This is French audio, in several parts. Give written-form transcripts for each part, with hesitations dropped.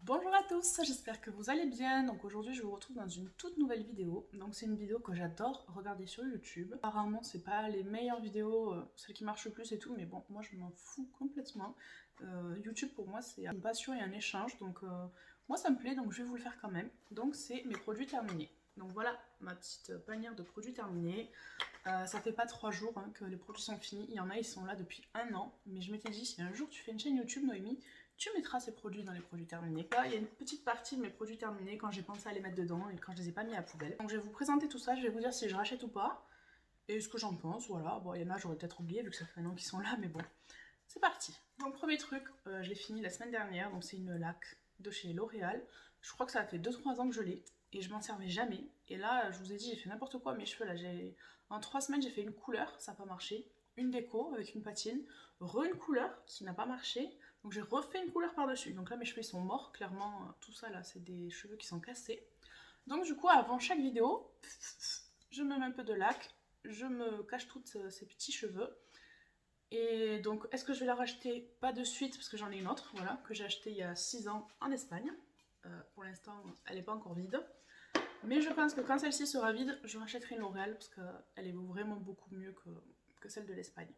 Bonjour à tous, j'espère que vous allez bien. Donc aujourd'hui je vous retrouve dans une toute nouvelle vidéo. Donc c'est une vidéo que j'adore regarder sur YouTube. Apparemment c'est pas les meilleures vidéos, celles qui marchent le plus et tout, mais bon moi je m'en fous complètement. YouTube pour moi c'est une passion et un échange, donc moi ça me plaît, donc je vais vous le faire quand même. Donc c'est mes produits terminés. Donc voilà ma petite panière de produits terminés. Ça fait pas 3 jours que les produits sont finis. Il y en a, ils sont là depuis 1 an. Mais je m'étais dit, si un jour tu fais une chaîne YouTube, Noémie, tu mettras ces produits dans les produits terminés. Là, il y a une petite partie de mes produits terminés quand j'ai pensé à les mettre dedans et quand je les ai pas mis à la poubelle. Donc je vais vous présenter tout ça, je vais vous dire si je rachète ou pas. Et ce que j'en pense, voilà. Bon, il y en a, j'aurais peut-être oublié vu que ça fait 1 an qu'ils sont là, mais bon. C'est parti. Donc premier truc, je l'ai fini la semaine dernière. Donc c'est une laque de chez L'Oréal. Je crois que ça fait 2-3 ans que je l'ai. Et je m'en servais jamais. Et là, je vous ai dit, j'ai fait n'importe quoi à mes cheveux. Là, en 3 semaines, j'ai fait une couleur, ça n'a pas marché. Une déco avec une patine. Une couleur qui n'a pas marché. Donc j'ai refait une couleur par-dessus. Donc là, mes cheveux ils sont morts. Clairement, tout ça là, c'est des cheveux qui sont cassés. Donc du coup, avant chaque vidéo, je me mets un peu de laque. Je me cache toutes ces petits cheveux. Et donc, est-ce que je vais la racheter? Pas de suite, parce que j'en ai une autre, voilà, que j'ai achetée il y a 6 ans en Espagne. Pour l'instant, elle n'est pas encore vide. Mais je pense que quand celle-ci sera vide, je rachèterai une L'Oréal, parce qu'elle est vraiment beaucoup mieux que celle de l'Espagne.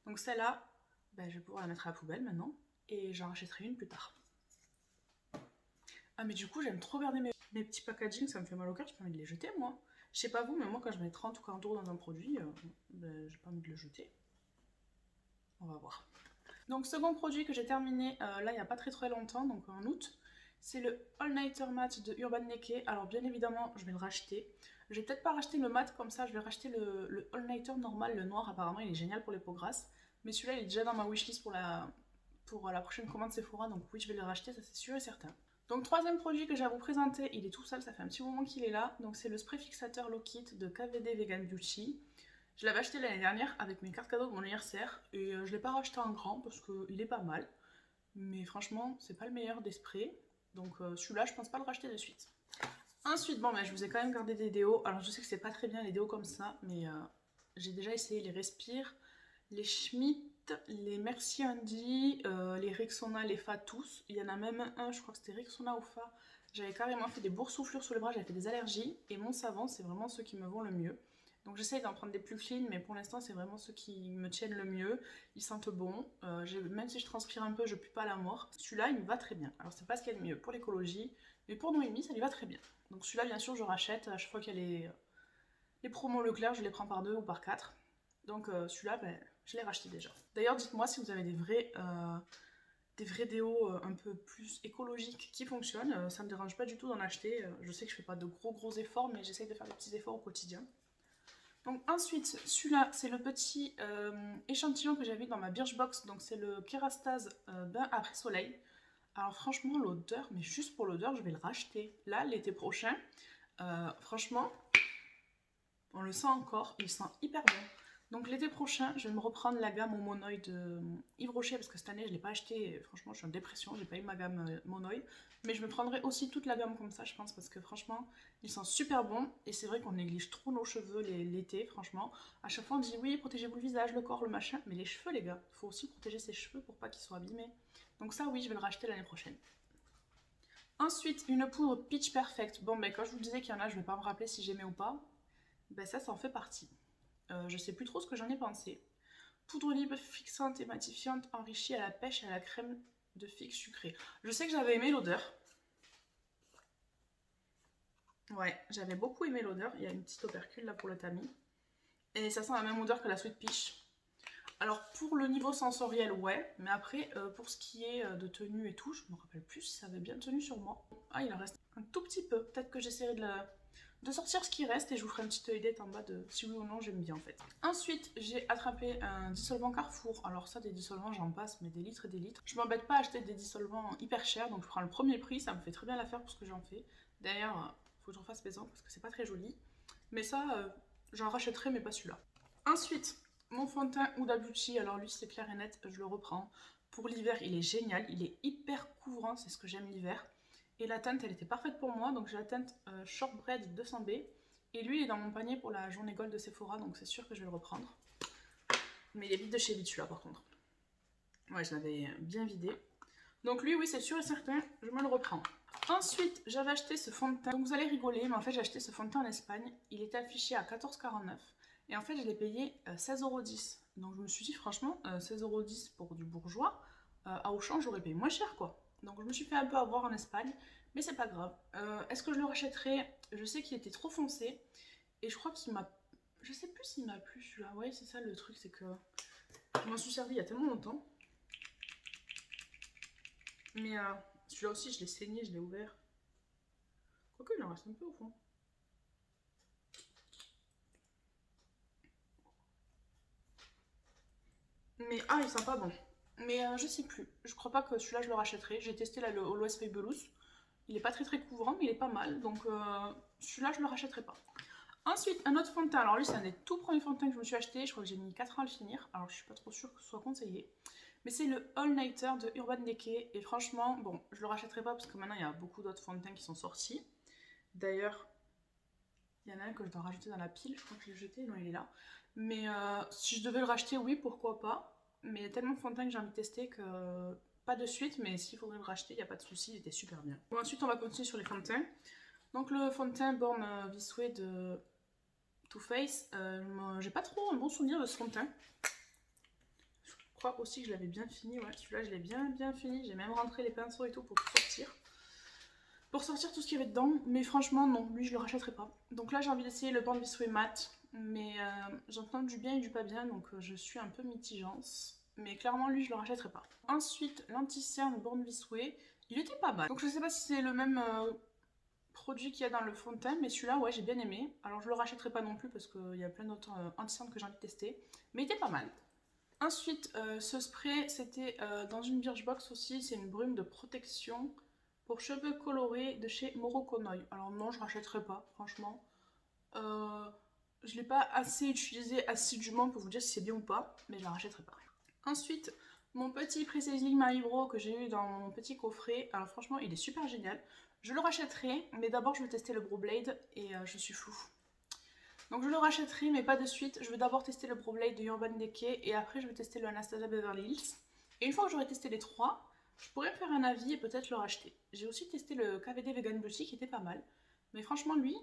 Donc celle-là, ben, je vais pouvoir la mettre à la poubelle maintenant, et j'en rachèterai une plus tard. Ah mais du coup, j'aime trop garder mes petits packaging, ça me fait mal au cœur, j'ai pas envie de les jeter moi. Je sais pas vous, mais moi quand je mets 30 ou 40 euros dans un produit, ben, j'ai pas envie de le jeter. On va voir. Donc second produit que j'ai terminé là il n'y a pas très longtemps, donc en août, c'est le All Nighter Matte de Urban Decay. Alors bien évidemment je vais le racheter. Je vais peut-être pas racheter le mat comme ça, je vais racheter le All Nighter normal, le noir apparemment il est génial pour les peaux grasses. Mais celui-là il est déjà dans ma wishlist pour la prochaine commande Sephora, donc oui je vais le racheter, ça c'est sûr et certain. Donc troisième produit que j'ai à vous présenter, il est tout seul, ça fait un petit moment qu'il est là. Donc c'est le spray fixateur Low Kit de KVD Vegan Beauty. Je l'avais acheté l'année dernière avec mes cartes cadeaux de mon anniversaire et je l'ai pas racheté en grand parce qu'il est pas mal. Mais franchement, c'est pas le meilleur des sprays. Donc celui-là, je pense pas le racheter de suite. Ensuite, bon, bah, je vous ai quand même gardé des déos. Alors je sais que c'est pas très bien les déos comme ça, mais j'ai déjà essayé les Respire, les Schmitt, les Merci Andy, les Rexona, les Fa tous. Il y en a même un, je crois que c'était Rexona ou Fa. J'avais carrément fait des boursouflures sur les bras, j'avais fait des allergies. Et mon savon, c'est vraiment ceux qui me vont le mieux. Donc j'essaye d'en prendre des plus clean, mais pour l'instant c'est vraiment ceux qui me tiennent le mieux. Ils sentent bon. Même si je transpire un peu, je pue pas à la mort. Celui-là, il me va très bien. Alors c'est pas ce qu'il y a de mieux pour l'écologie, mais pour Noémie, ça lui va très bien. Donc celui-là, bien sûr, je rachète. À chaque fois qu'il y a les promos Leclerc, je les prends par 2 ou par 4. Donc celui-là, ben, je l'ai racheté déjà. D'ailleurs, dites-moi si vous avez des vrais déos un peu plus écologiques qui fonctionnent. Ça me dérange pas du tout d'en acheter. Je sais que je fais pas de gros efforts, mais j'essaye de faire des petits efforts au quotidien. Donc ensuite, celui-là, c'est le petit échantillon que j'avais dans ma Birchbox. Donc c'est le Kerastase bain après soleil. Alors franchement, l'odeur, mais juste pour l'odeur, je vais le racheter. Là, l'été prochain, franchement, on le sent encore, il sent hyper bon. Donc l'été prochain, je vais me reprendre la gamme au Monoï de Yves Rocher parce que cette année je ne l'ai pas acheté. Franchement, je suis en dépression, j'ai pas eu ma gamme Monoï. Mais je me prendrai aussi toute la gamme comme ça, je pense, parce que franchement, il sent super bon. Et c'est vrai qu'on néglige trop nos cheveux l'été, franchement. À chaque fois, on dit oui, protégez-vous le visage, le corps, le machin. Mais les cheveux, les gars, il faut aussi protéger ses cheveux pour pas qu'ils soient abîmés. Donc ça, oui, je vais le racheter l'année prochaine. Ensuite, une poudre Pitch Perfect. Bon, ben quand je vous disais qu'il y en a, je vais pas me rappeler si j'aimais ou pas. Ben ça en fait partie. Je sais plus trop ce que j'en ai pensé. Poudre libre fixante et matifiante enrichie à la pêche et à la crème de figue sucrée. Je sais que j'avais aimé l'odeur. Ouais, j'avais beaucoup aimé l'odeur. Il y a une petite opercule là pour le tamis. Et ça sent la même odeur que la Sweet Peach. Alors pour le niveau sensoriel, ouais. Mais après, pour ce qui est de tenue et tout, je me rappelle plus si ça avait bien tenu sur moi. Ah, il en reste un tout petit peu. Peut-être que j'essaierai de sortir ce qui reste et je vous ferai une petite idée en bas de si oui ou non j'aime bien en fait. Ensuite, j'ai attrapé un dissolvant Carrefour. Alors ça, des dissolvants, j'en passe, mais des litres et des litres. Je m'embête pas à acheter des dissolvants hyper chers, donc je prends le premier prix, ça me fait très bien l'affaire pour ce que j'en fais. D'ailleurs, faut que j'en fasse maison parce que c'est pas très joli. Mais ça, j'en rachèterai, mais pas celui-là. Ensuite, mon fond de teint Huda Beauty, alors lui c'est clair et net, je le reprends. Pour l'hiver, il est génial, il est hyper couvrant, c'est ce que j'aime l'hiver. Et la teinte, elle était parfaite pour moi, donc j'ai la teinte Shortbread 200B. Et lui, il est dans mon panier pour la journée gold de Sephora, donc c'est sûr que je vais le reprendre. Mais il est vide de chez vite celui-là par contre. Ouais, je l'avais bien vidé. Donc lui, oui, c'est sûr et certain, je me le reprends. Ensuite, j'avais acheté ce fond de teint. Donc vous allez rigoler, mais en fait j'ai acheté ce fond de teint en Espagne. Il était affiché à 14,49 € et en fait je l'ai payé 16,10 €. Donc je me suis dit franchement 16,10 € pour du bourgeois, à Auchan j'aurais payé moins cher quoi. Donc je me suis fait un peu avoir en Espagne, mais c'est pas grave. Est-ce que je le rachèterai? Je sais qu'il était trop foncé et je crois qu'il m'a... Je sais plus s'il m'a plu celui-là. Ouais, c'est ça le truc, c'est que je m'en suis servi il y a tellement longtemps. Mais celui-là aussi, je l'ai saigné, je l'ai ouvert. Quoique, il en reste un peu au fond. Mais ah, il sent pas bon. Mais je sais plus. Je crois pas que celui-là, je le rachèterai. J'ai testé là le Always Fabulous. Il est pas très couvrant, mais il est pas mal. Donc celui-là, je le rachèterai pas. Ensuite, un autre fond de teint. Alors lui, c'est un des tout premiers fonds de teint que je me suis acheté. Je crois que j'ai mis 4 ans à le finir. Alors je suis pas trop sûre que ce soit conseillé. Mais c'est le All Nighter de Urban Decay. Et franchement, bon, je le rachèterai pas parce que maintenant, il y a beaucoup d'autres fonds de teint qui sont sortis. D'ailleurs, il y en a un que je dois rajouter dans la pile. Je crois que je l'ai jeté. Non, il est là. Mais si je devais le racheter, oui, pourquoi pas. Mais il y a tellement de fonds de teint que j'ai envie de tester que... Pas de suite, mais s'il faudrait le racheter, il n'y a pas de souci, il était super bien. Bon, ensuite, on va continuer sur les fonds de teint. Donc le fond de teint Born This Way de Too Faced, j'ai pas trop un bon souvenir de ce fond de teint. Je crois aussi que je l'avais bien fini, ouais, celui-là je l'ai bien fini, j'ai même rentré les pinceaux et tout pour tout sortir. Pour sortir tout ce qu'il y avait dedans, mais franchement non, lui je le rachèterai pas. Donc là j'ai envie d'essayer le Born This Way matte, mais j'entends du bien et du pas bien, donc je suis un peu mitigence. Mais clairement lui je le rachèterai pas. Ensuite l'anti-cerne Born This Way, il était pas mal. Donc je sais pas si c'est le même... produit qu'il y a dans le fond de teint, mais celui-là, ouais, j'ai bien aimé. Alors je le rachèterai pas non plus parce qu'il y a plein d'autres anti-cernes que j'ai envie de tester, mais il était pas mal. Ensuite, ce spray, c'était dans une Birchbox aussi, c'est une brume de protection pour cheveux colorés de chez Morokonoi. Alors non, je rachèterai pas, franchement. Je l'ai pas assez utilisé assidûment pour vous dire si c'est bien ou pas, mais je la rachèterai pas. Ensuite, mon petit Precision My Brow que j'ai eu dans mon petit coffret, alors franchement, il est super génial. Je le rachèterai, mais d'abord je vais tester le Brow Blade et je suis floue. Donc je le rachèterai, mais pas de suite. Je vais d'abord tester le Brow Blade de Urban Decay et après je vais tester le Anastasia Beverly Hills. Et une fois que j'aurai testé les trois, je pourrais me faire un avis et peut-être le racheter. J'ai aussi testé le KVD Vegan Beauty qui était pas mal. Mais franchement, lui,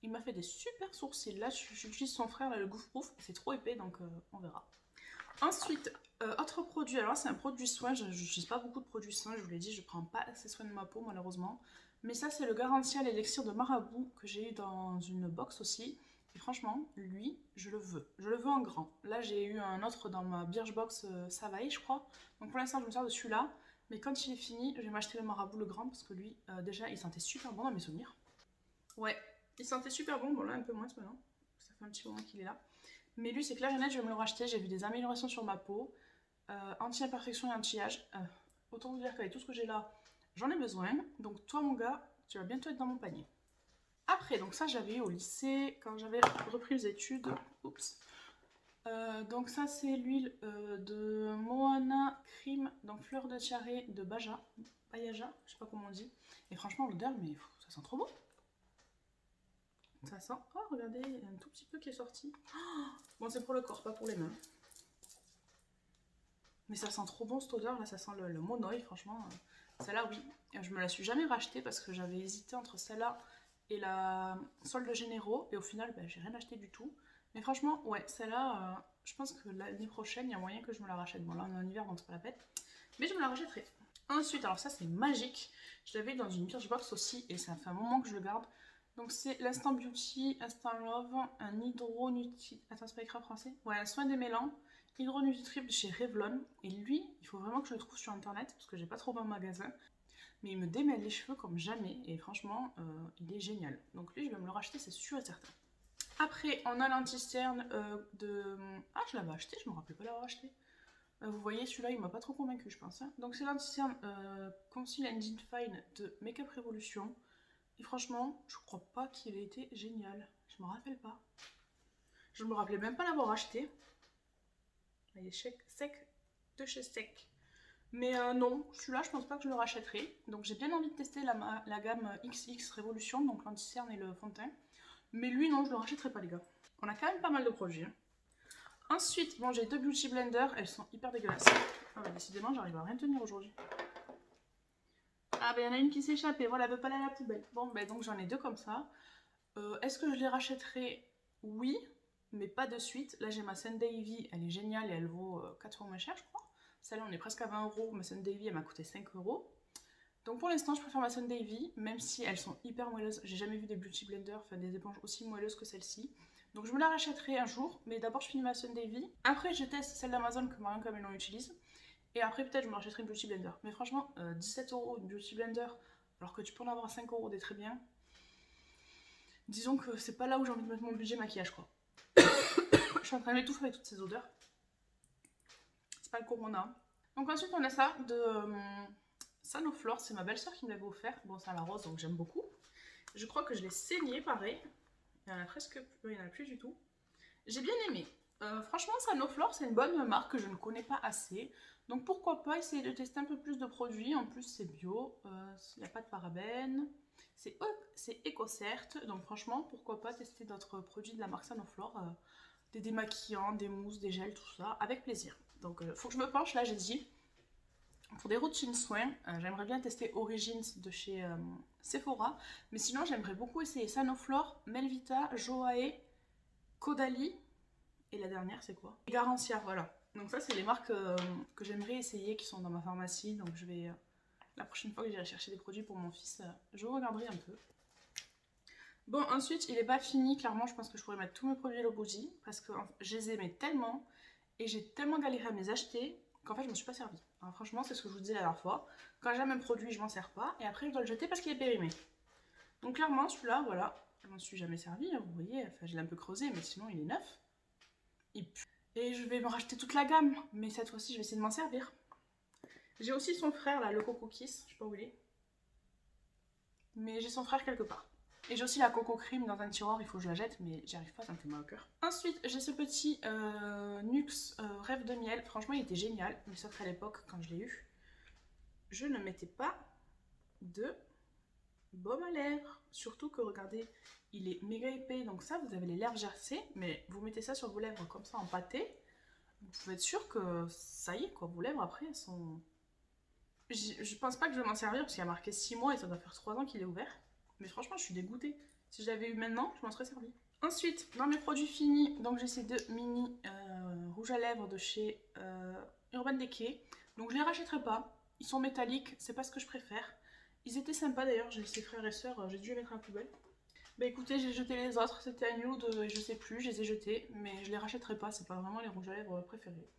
il m'a fait des super sourcils. Là, j'utilise son frère, là, le Goof Proof. C'est trop épais, donc on verra. Ensuite, autre produit, alors c'est un produit soin, je n'utilise pas beaucoup de produits soins, je vous l'ai dit, je prends pas assez soin de ma peau malheureusement. Mais ça c'est le Garantial Elixir de Marabout que j'ai eu dans une box aussi. Et franchement, lui, je le veux en grand. Là j'ai eu un autre dans ma Birchbox Savaï je crois. Donc pour l'instant je me sers de celui-là. Mais quand il est fini, je vais m'acheter le Marabout le grand parce que lui, déjà il sentait super bon dans mes souvenirs. Ouais, il sentait super bon, bon là un peu moins maintenant. Ça fait un petit moment qu'il est là. Mais lui, c'est clair et net, je vais me le racheter. J'ai vu des améliorations sur ma peau. Anti-imperfection et anti-âge. Autant vous dire qu'avec tout ce que j'ai là, j'en ai besoin. Donc toi, mon gars, tu vas bientôt être dans mon panier. Après, donc ça, j'avais eu au lycée, quand j'avais repris les études. Oups. Donc ça, c'est l'huile de Moana Cream, donc fleur de tiare de Bayaja, je sais pas comment on dit. Et franchement, l'odeur, mais ça sent trop bon. Ça sent... Oh, regardez, il y a un tout petit peu qui est sorti. Oh, bon, c'est pour le corps, pas pour les mains. Mais ça sent trop bon cette odeur, là, ça sent le monoï, franchement. Celle-là, oui. Je me la suis jamais rachetée parce que j'avais hésité entre celle-là et la solde généraux. Et au final, bah, j'ai rien acheté du tout. Mais franchement, ouais, celle-là, je pense que l'année prochaine, il y a moyen que je me la rachète. Bon, là, on est en hiver, donc c'est pas la peine. Mais je me la rachèterai. Ensuite, alors ça, c'est magique. Je l'avais dans une Birchbox aussi et ça fait un moment que je le garde. Donc c'est l'Instant Beauty, Instant Love, un Hydro Nutri... Attends, c'est pas écrit en français. Ouais, un soin démêlant, Hydro Nutri-Triple de chez Revlon. Et lui, il faut vraiment que je le trouve sur internet parce que j'ai pas trouvé en magasin. Mais il me démêle les cheveux comme jamais et franchement, il est génial. Donc lui, je vais me le racheter, c'est sûr et certain. Après, on a l'anti-cerne de... Ah, je l'avais acheté, je me rappelais pas l'avoir acheté. Vous voyez, celui-là, il m'a pas trop convaincu, je pense. Hein. Donc c'est l'anti-cerne Conceal Engine Fine de Makeup Revolution. Et franchement, je crois pas qu'il ait été génial. Je me rappelle pas. Je me rappelais même pas l'avoir acheté. Il est sec de chez Sec. Mais non, celui-là, je pense pas que je le rachèterai. Donc j'ai bien envie de tester la gamme XX Revolution, donc l'anti-cerne et le fond de teint. Mais lui, non, je le rachèterai pas, les gars. On a quand même pas mal de produits. Hein. Ensuite, bon, j'ai deux Beauty Blender. Elles sont hyper dégueulasses. Ah bah, décidément, j'arrive à rien tenir aujourd'hui. Ah ben il y en a une qui s'est échappée, voilà, elle veut pas aller à la poubelle. Bon ben donc j'en ai deux comme ça. Est-ce que je les rachèterai? Oui, mais pas de suite. Là j'ai ma Sunday Ivy, elle est géniale et elle vaut 4 fois moins cher je crois. Celle-là on est presque à 20 euros, ma Sunday Ivy elle m'a coûté 5 euros. Donc pour l'instant je préfère ma Sunday Ivy, même si elles sont hyper moelleuses. J'ai jamais vu des beauty blenders, enfin des éponges aussi moelleuses que celle-ci. Donc je me la rachèterai un jour, mais d'abord je finis ma Sunday Ivy. Après je teste celle d'Amazon que Marion Camélon utilise. Et après peut-être je me rachèterai une beauty blender. Mais franchement, 17 euros une beauty blender, alors que tu peux en avoir à 5 euros des très bien. Disons que c'est pas là où j'ai envie de mettre mon budget maquillage quoi. Je suis en train de m'étouffer avec toutes ces odeurs. C'est pas le corona. Donc ensuite on a ça de Sanoflore, c'est ma belle-sœur qui me l'avait offert. Bon c'est à la rose donc j'aime beaucoup. Je crois que je l'ai saigné pareil. Il y en a presque plus, il y en a plus du tout. J'ai bien aimé. Franchement Sanoflore c'est une bonne marque que je ne connais pas assez. Donc pourquoi pas essayer de tester un peu plus de produits. En plus c'est bio, il n'y a pas de parabènes. C'est éco-cert, donc franchement pourquoi pas tester d'autres produits de la marque Sanoflore. Des démaquillants, des mousses, des gels, tout ça, avec plaisir. Donc faut que je me penche, là j'ai dit. Pour des routines soins, j'aimerais bien tester Origins de chez Sephora. Mais sinon j'aimerais beaucoup essayer Sanoflore, Melvita, Joae, Caudalie. Et la dernière c'est quoi? Garancia, voilà. Donc ça c'est les marques que j'aimerais essayer qui sont dans ma pharmacie. Donc je vais, la prochaine fois que j'irai chercher des produits pour mon fils, je regarderai un peu. Bon, ensuite, il n'est pas fini. Clairement, je pense que je pourrais mettre tous mes produits Hello Bougie parce que je les aimais tellement et j'ai tellement galéré à me les acheter qu'en fait, je ne m'en suis pas servi. Alors, franchement, c'est ce que je vous disais la dernière fois. Quand j'aime un produit, je m'en sers pas et après, je dois le jeter parce qu'il est périmé. Donc, clairement, celui-là, voilà, je m'en suis jamais servi. Vous voyez, enfin, je l'ai un peu creusé, mais sinon, il est neuf. Il pue. Et je vais me racheter toute la gamme, mais cette fois-ci, je vais essayer de m'en servir. J'ai aussi son frère, là, le Coco Kiss, je sais pas où il est. Mais j'ai son frère quelque part. Et j'ai aussi la Coco Cream dans un tiroir, il faut que je la jette, mais j'y arrive pas, ça me fait mal au cœur. Ensuite, j'ai ce petit NYX Rêve de miel. Franchement, il était génial, mais sauf qu'à l'époque, quand je l'ai eu, je ne mettais pas de baume à lèvres. Surtout que, regardez, il est méga épais, donc ça, vous avez les lèvres gercées, mais vous mettez ça sur vos lèvres comme ça en pâté, vous pouvez être sûr que ça y est, quoi, vos lèvres après, elles sont... Je pense pas que je vais m'en servir, parce qu'il y a marqué 6 mois et ça doit faire 3 ans qu'il est ouvert. Mais franchement, je suis dégoûtée. Si je l'avais eu maintenant, je m'en serais servi. Ensuite, dans mes produits finis, donc j'ai ces deux mini rouges à lèvres de chez Urban Decay. Donc je les rachèterai pas. Ils sont métalliques, c'est pas ce que je préfère. Ils étaient sympas d'ailleurs, j'ai laissé frères et sœurs, j'ai dû les mettre à la poubelle. Bah écoutez, j'ai jeté les autres, c'était un nude, je sais plus, je les ai jetés, mais je les rachèterai pas, c'est pas vraiment les rouges à lèvres préférés.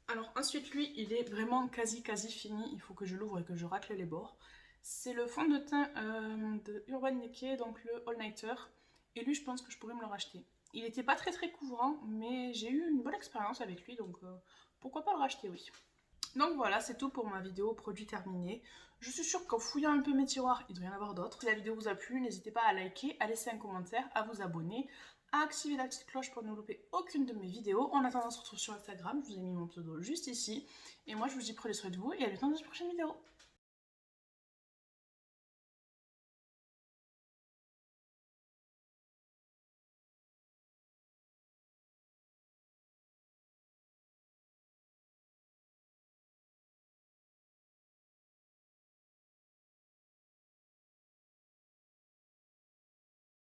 Alors ensuite, lui, il est vraiment quasi fini, il faut que je l'ouvre et que je racle les bords. C'est le fond de teint de Urban Decay, donc le All Nighter. Et lui, je pense que je pourrais me le racheter. Il n'était pas très couvrant, mais j'ai eu une bonne expérience avec lui, donc pourquoi pas le racheter, oui. Donc voilà, c'est tout pour ma vidéo produit terminé. Je suis sûre qu'en fouillant un peu mes tiroirs, il doit y en avoir d'autres. Si la vidéo vous a plu, n'hésitez pas à liker, à laisser un commentaire, à vous abonner, à activer la petite cloche pour ne louper aucune de mes vidéos. En attendant, on se retrouve sur Instagram, je vous ai mis mon pseudo juste ici. Et moi, je vous dis prenez soin de vous et à bientôt dans une prochaine vidéo.